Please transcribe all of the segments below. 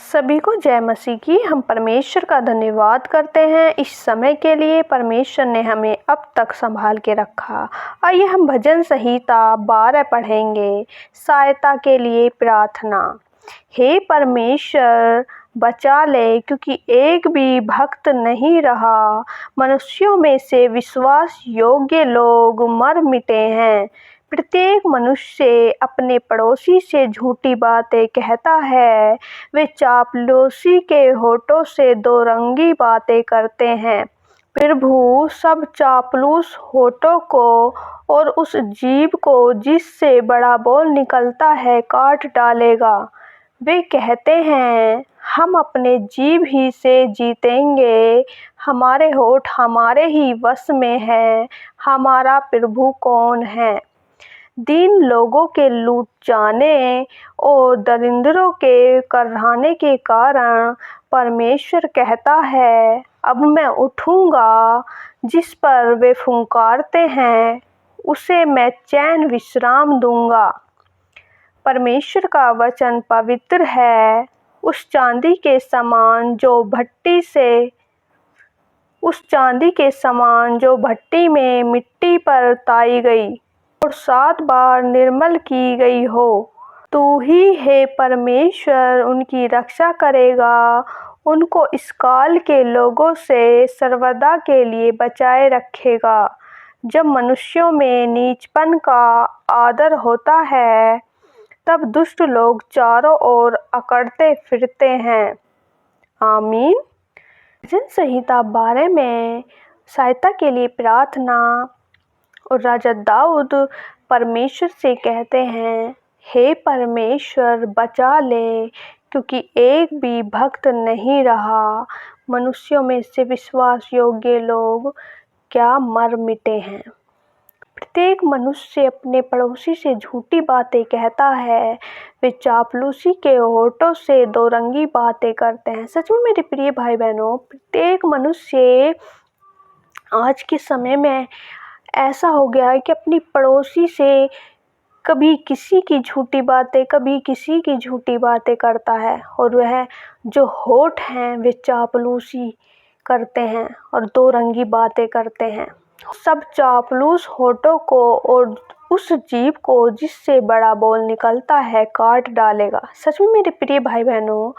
सभी को जय मसीह की। हम परमेश्वर का धन्यवाद करते हैं इस समय के लिए। परमेश्वर ने हमें अब तक संभाल के रखा। आइए हम भजन संहिता 12 पढ़ेंगे। सहायता के लिए प्रार्थना। हे परमेश्वर, बचा ले, क्योंकि एक भी भक्त नहीं रहा। मनुष्यों में से विश्वास योग्य लोग मर मिटे हैं। प्रत्येक मनुष्य अपने पड़ोसी से झूठी बातें कहता है। वे चापलूसी के होठों से दो रंगी बातें करते हैं। प्रभु सब चापलूस होठों को और उस जीभ को जिससे बड़ा बोल निकलता है काट डालेगा। वे कहते हैं, हम अपने जीभ ही से जीतेंगे। हमारे होठ हमारे ही वश में है। हमारा प्रभु कौन है? दीन लोगों के लूट जाने और दरिद्रों के कराहने के कारण परमेश्वर कहता है, अब मैं उठूंगा। जिस पर वे फुंकारते हैं उसे मैं चैन विश्राम दूंगा। परमेश्वर का वचन पवित्र है, उस चांदी के समान जो भट्टी में मिट्टी पर ताई गई और 7 बार निर्मल की गई हो। तू ही हे परमेश्वर उनकी रक्षा करेगा। उनको इस काल के लोगों से सर्वदा के लिए बचाए रखेगा। जब मनुष्यों में नीचपन का आदर होता है तब दुष्ट लोग चारों ओर अकड़ते फिरते हैं। आमीन। भजन संहिता 12 में सहायता के लिए प्रार्थना। और राजा दाऊद परमेश्वर से कहते हैं, हे परमेश्वर, बचा ले, क्योंकि एक भी भक्त नहीं रहा। मनुष्यों में से विश्वास योग्य लोग क्या मर मिटे हैं। प्रत्येक मनुष्य अपने पड़ोसी से झूठी बातें कहता है। वे चापलूसी के होठों से दो रंगी बातें करते हैं। सच में मेरे प्रिय भाई बहनों, प्रत्येक मनुष्य आज के समय में ऐसा हो गया है कि अपनी पड़ोसी से कभी किसी की झूठी बातें, कभी किसी की झूठी बातें करता है। और वह जो होठ हैं वे चापलूसी करते हैं और दो रंगी बातें करते हैं। सब चापलूस होठों को और उस जीभ को जिससे बड़ा बोल निकलता है काट डालेगा। सच में मेरे प्रिय भाई बहनों,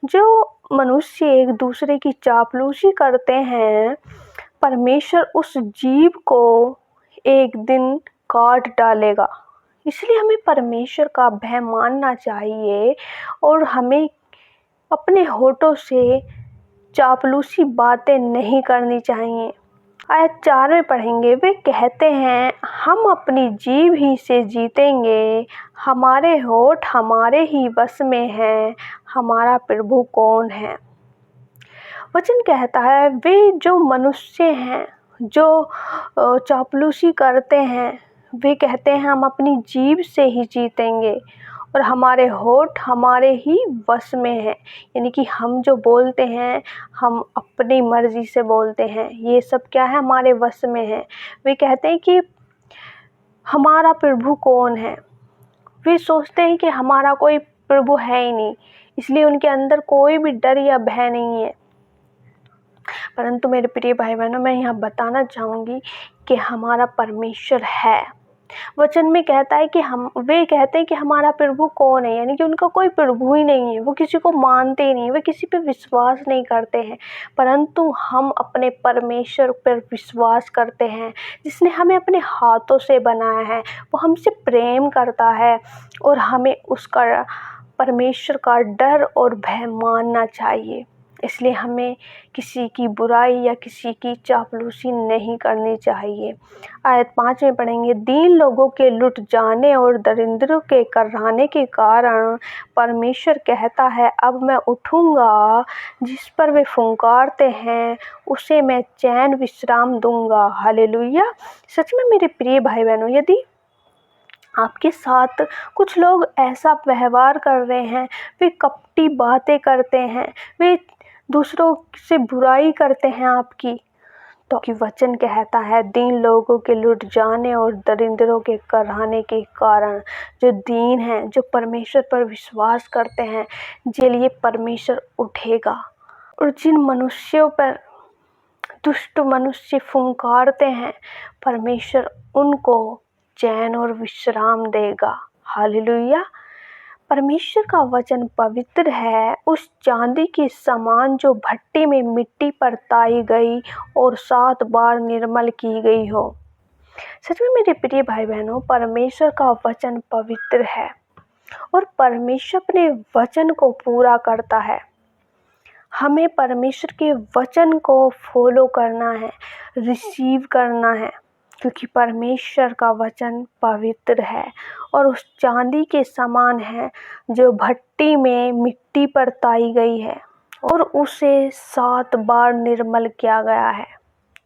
जो मनुष्य एक दूसरे की चापलूसी करते हैं, परमेश्वर उस जीभ को एक दिन काट डालेगा। इसलिए हमें परमेश्वर का भय मानना चाहिए और हमें अपने होठों से चापलूसी बातें नहीं करनी चाहिए। आयत 4 में पढ़ेंगे, वे कहते हैं, हम अपनी जीभ ही से जीतेंगे। हमारे होठ हमारे ही वश में है। हमारा प्रभु कौन है? वचन कहता है, वे जो मनुष्य हैं जो चापलूसी करते हैं, वे कहते हैं हम अपनी जीभ से ही जीतेंगे और हमारे होठ हमारे ही वश में है। यानी कि हम जो बोलते हैं हम अपनी मर्जी से बोलते हैं। ये सब क्या है? हमारे वश में है। वे कहते हैं कि हमारा प्रभु कौन है। वे सोचते हैं कि हमारा कोई प्रभु है ही नहीं, इसलिए उनके अंदर कोई भी डर या भय नहीं है। परंतु मेरे प्रिय भाई बहनों, मैं यहाँ बताना चाहूँगी कि हमारा परमेश्वर है। वचन में कहता है कि वे कहते हैं कि हमारा प्रभु कौन है। यानी कि उनका कोई प्रभु ही नहीं है। वो किसी को मानते ही नहीं, वे किसी पे विश्वास नहीं करते हैं। परंतु हम अपने परमेश्वर पर विश्वास करते हैं, जिसने हमें अपने हाथों से बनाया है। वो हमसे प्रेम करता है और हमें उसका, परमेश्वर का डर और भय मानना चाहिए। इसलिए हमें किसी की बुराई या किसी की चापलूसी नहीं करनी चाहिए। आयत 5 में पढ़ेंगे, दीन लोगों के लुट जाने और दरिद्रों के कराहने के कारण परमेश्वर कहता है, अब मैं उठूंगा। जिस पर वे फुंकारते हैं उसे मैं चैन विश्राम दूंगा। हालेलुया। सच में मेरे प्रिय भाई बहनों, यदि आपके साथ कुछ लोग ऐसा व्यवहार कर रहे हैं, वे कपटी बातें करते हैं, वे दूसरों से बुराई करते हैं आपकी, तो कि वचन कहता है, दीन लोगों के लुट जाने और दरिद्रों के कराहने के कारण, जो दीन हैं, जो परमेश्वर पर विश्वास करते हैं, जिनके लिए परमेश्वर उठेगा। और जिन मनुष्यों पर दुष्ट मनुष्य फुंकारते हैं, परमेश्वर उनको चैन और विश्राम देगा। हालेलुया। परमेश्वर का वचन पवित्र है, उस चांदी के समान जो भट्टी में मिट्टी पर ताई गई और 7 बार निर्मल की गई हो। सच में मेरे प्रिय भाई बहनों, परमेश्वर का वचन पवित्र है और परमेश्वर अपने वचन को पूरा करता है। हमें परमेश्वर के वचन को फॉलो करना है, रिसीव करना है, क्योंकि परमेश्वर का वचन पवित्र है और उस चांदी के समान है जो भट्टी में मिट्टी पर ताई गई है और उसे 7 बार निर्मल किया गया है।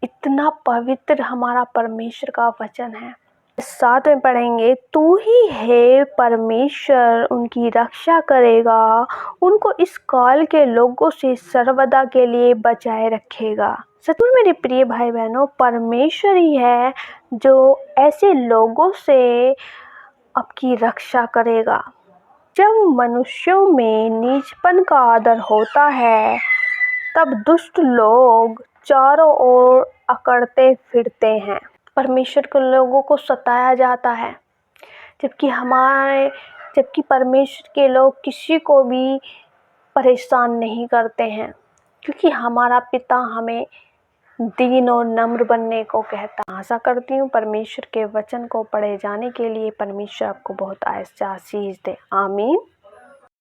इतना पवित्र हमारा परमेश्वर का वचन है। 7 में पढ़ेंगे, तू ही है परमेश्वर, उनकी रक्षा करेगा, उनको इस काल के लोगों से सर्वदा के लिए बचाए रखेगा। सच में मेरे प्रिय भाई बहनों, परमेश्वर ही है जो ऐसे लोगों से आपकी रक्षा करेगा। जब मनुष्यों में नीचपन का आदर होता है, तब दुष्ट लोग चारों ओर अकड़ते फिरते हैं। परमेश्वर के लोगों को सताया जाता है, जबकि परमेश्वर के लोग किसी को भी परेशान नहीं करते हैं, क्योंकि हमारा पिता हमें दीन और नम्र बनने को कहता। आशा करती हूँ परमेश्वर के वचन को पढ़े जाने के लिए परमेश्वर आपको बहुत आशीष दे। आमीन।